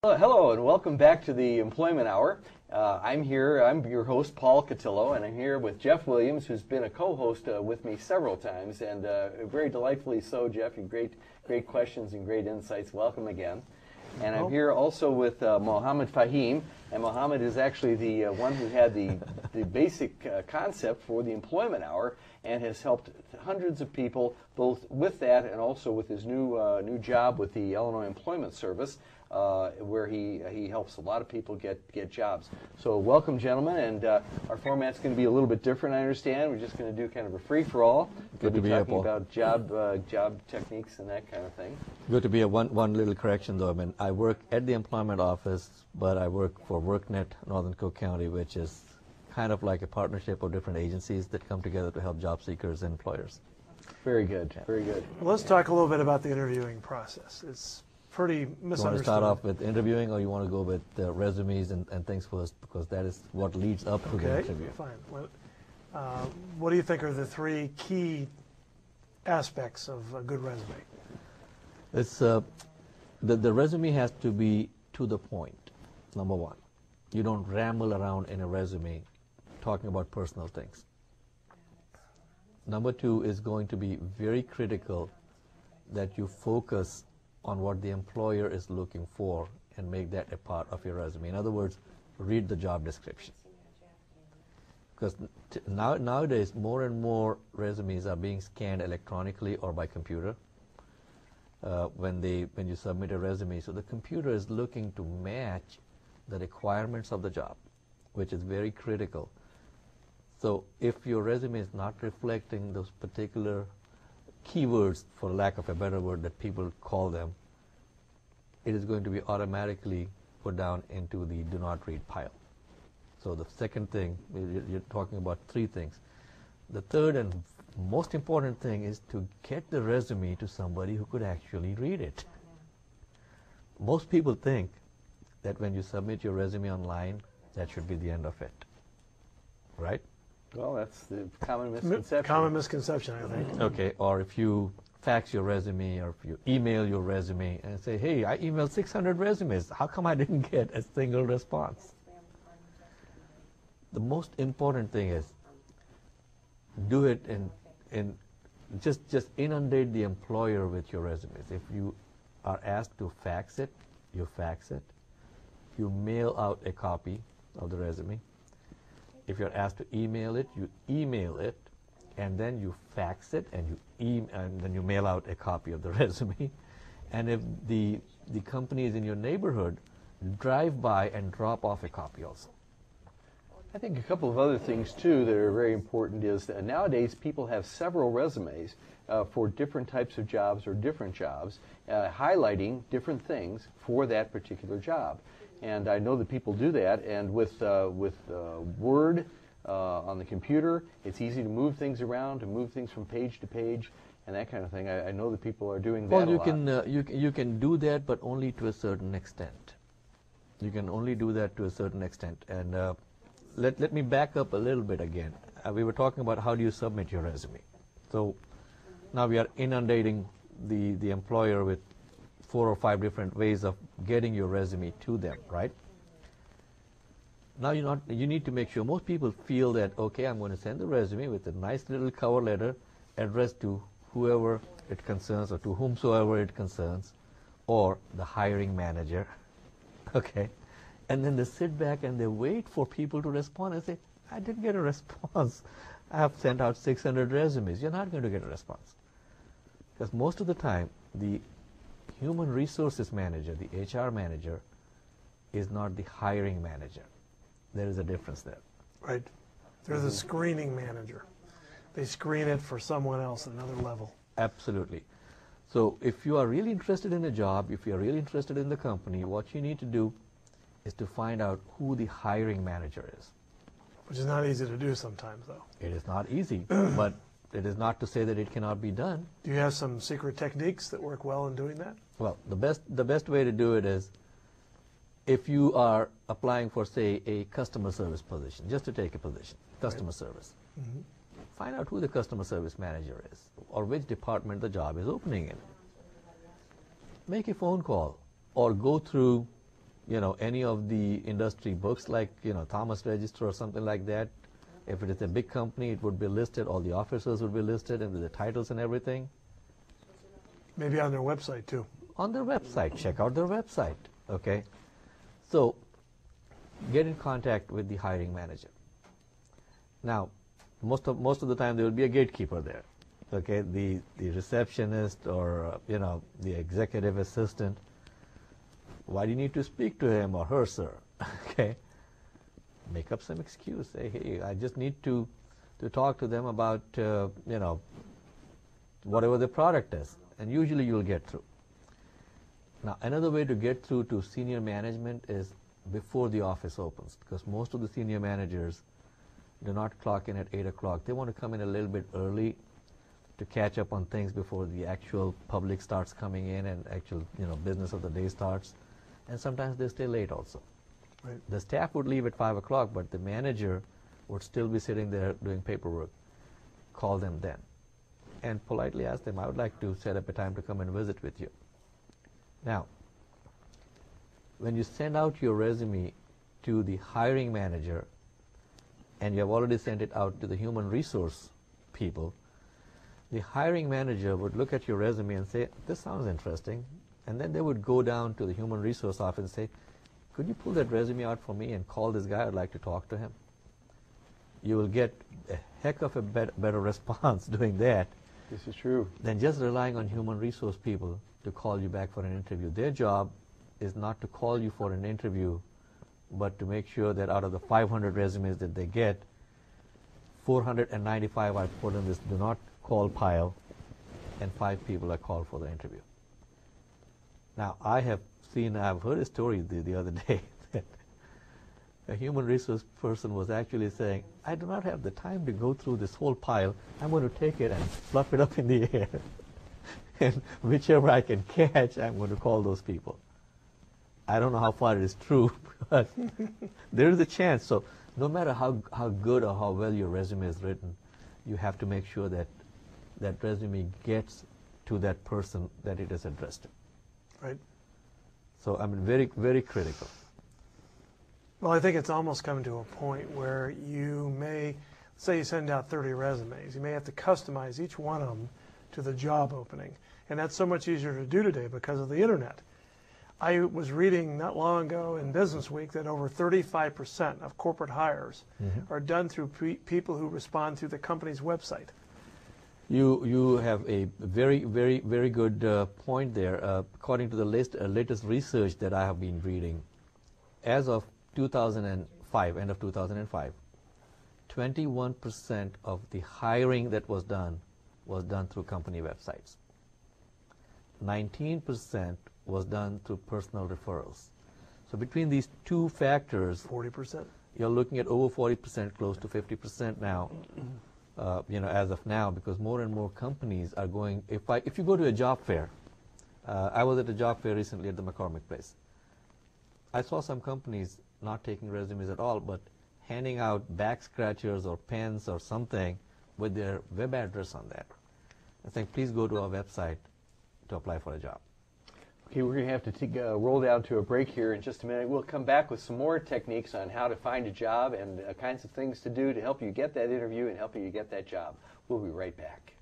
Hello and welcome back to the Employment Hour. I'm your host, Paul Kutylo, and I'm here with Jeff Williams, who's been a co-host with me several times, and very delightfully so, Jeff. You great questions and great insights. Welcome again. And I'm here also with Mohammed Faheem, and Mohammed is actually the one who had the basic concept for the Employment Hour and has helped hundreds of people both with that and also with his new job with the Illinois Employment Service, where he helps a lot of people get jobs. So welcome, gentlemen, and our format's going to be a little bit different, I understand. We're just going to do kind of a free-for-all. Good to be here, Paul. About job techniques and that kind of thing. Good to be here. One little correction, though. I mean, I work at the employment office, but I work for WorkNet, Northern Cook County, which is kind of like a partnership of different agencies that come together to help job seekers and employers. Very good, very good. Well, let's talk a little bit about the interviewing process. It's pretty misunderstood. You want to start off with interviewing, or you want to go with resumes and things first, because that is what leads up to the interview. Fine. What do you think are the three key aspects of a good resume? It's the resume has to be to the point, number one. You don't ramble around in a resume talking about personal things. Number two is going to be very critical that you focus on what the employer is looking for and make that a part of your resume. In other words, read the job description. Because nowadays, more and more resumes are being scanned electronically or by computer when you submit a resume. So the computer is looking to match the requirements of the job, which is very critical. So if your resume is not reflecting those particular keywords, for lack of a better word, that people call them, it is going to be automatically put down into the do not read pile. So the second thing, you're talking about three things. The third and most important thing is to get the resume to somebody who could actually read it. Most people think that when you submit your resume online, that should be the end of it, right? Well, that's the common misconception. Common misconception, I think. Okay, or if you fax your resume or if you email your resume and say, hey, I emailed 600 resumes. How come I didn't get a single response? The most important thing is do it and just inundate the employer with your resumes. If you are asked to fax it, you fax it. You mail out a copy of the resume. If you're asked to email it, you email it, and then you fax it, and then you mail out a copy of the resume. And if the company is in your neighborhood, drive by and drop off a copy also. I think a couple of other things, too, that are very important is that nowadays people have several resumes for different types of jobs or different jobs, highlighting different things for that particular job. And I know that people do that, and with Word on the computer, it's easy to move things around, to move things from page to page, and that kind of thing. I know that people are doing that a lot. You can do that, but only to a certain extent. You can only do that to a certain extent. And let me back up a little bit again. We were talking about how do you submit your resume. So now we are inundating the employer with 4 or 5 different ways of getting your resume to them, right? Now you need to make sure. Most people feel that, okay, I'm going to send the resume with a nice little cover letter addressed to whoever it concerns or to whomsoever it concerns, or the hiring manager, okay? And then they sit back and they wait for people to respond and say, I didn't get a response. I have sent out 600 resumes. You're not going to get a response. Because most of the time, the human resources manager, the HR manager, is not the hiring manager. There is a difference there. Right. They're the screening manager. They screen it for someone else at another level. Absolutely. So if you are really interested in a job, if you are really interested in the company, what you need to do is to find out who the hiring manager is. Which is not easy to do sometimes, though. It is not easy, but it is not to say that it cannot be done. Do you have some secret techniques that work well in doing that? Well, the best way to do it is if you are applying for, say, a customer service position, just to take a position, customer service. Mm-hmm. Find out who the customer service manager is or which department the job is opening in. Make a phone call or go through any of the industry books like, Thomas Register or something like that. If it is a big company, it would be listed, all the officers would be listed, and with the titles and everything. Maybe on their website too. On their website, check out their website, okay? So, get in contact with the hiring manager. Now, most of the time there will be a gatekeeper there, okay? The receptionist or, the executive assistant. Why do you need to speak to him or her, sir? Okay? Make up some excuse. Say, hey, I just need to talk to them about, whatever the product is. And usually you'll get through. Now, another way to get through to senior management is before the office opens, because most of the senior managers do not clock in at 8 o'clock. They want to come in a little bit early to catch up on things before the actual public starts coming in and actual, business of the day starts. And sometimes they stay late also. Right. The staff would leave at 5 o'clock, but the manager would still be sitting there doing paperwork. Call them then. And politely ask them, I would like to set up a time to come and visit with you. Now, when you send out your resume to the hiring manager, and you have already sent it out to the human resource people, the hiring manager would look at your resume and say, this sounds interesting. And then they would go down to the human resource office and say, could you pull that resume out for me and call this guy? I'd like to talk to him. You will get a heck of a better response doing that. This is true. Than just relying on human resource people to call you back for an interview. Their job is not to call you for an interview, but to make sure that out of the 500 resumes that they get, 495 are put in this do not call pile, and 5 people are called for the interview. Now, I've heard a story the other day that a human resource person was actually saying, I do not have the time to go through this whole pile. I'm going to take it and fluff it up in the air. And whichever I can catch, I'm going to call those people. I don't know how far it is true, but there is a chance. So no matter how good or how well your resume is written, you have to make sure that that resume gets to that person that it is addressed to. Right. So very, very critical. Well, I think it's almost coming to a point where you may, say you send out 30 resumes, you may have to customize each one of them to the job opening. And that's so much easier to do today because of the internet. I was reading not long ago in Business Week that over 35% of corporate hires are done through people who respond through the company's website. You have a very, very, very good point there. According to the latest research that I have been reading, as of 2005, end of 2005, 21% of the hiring that was done through company websites. 19% was done through personal referrals. So between these two factors, 40%. You're looking at over 40%, close to 50% now. As of now, because more and more companies are going. If you go to a job fair, I was at a job fair recently at the McCormick Place. I saw some companies not taking resumes at all, but handing out back scratchers or pens or something with their web address on that, and saying, "Please go to our website to apply for a job." Okay, we're going to have to roll down to a break here in just a minute. We'll come back with some more techniques on how to find a job and kinds of things to do to help you get that interview and help you get that job. We'll be right back.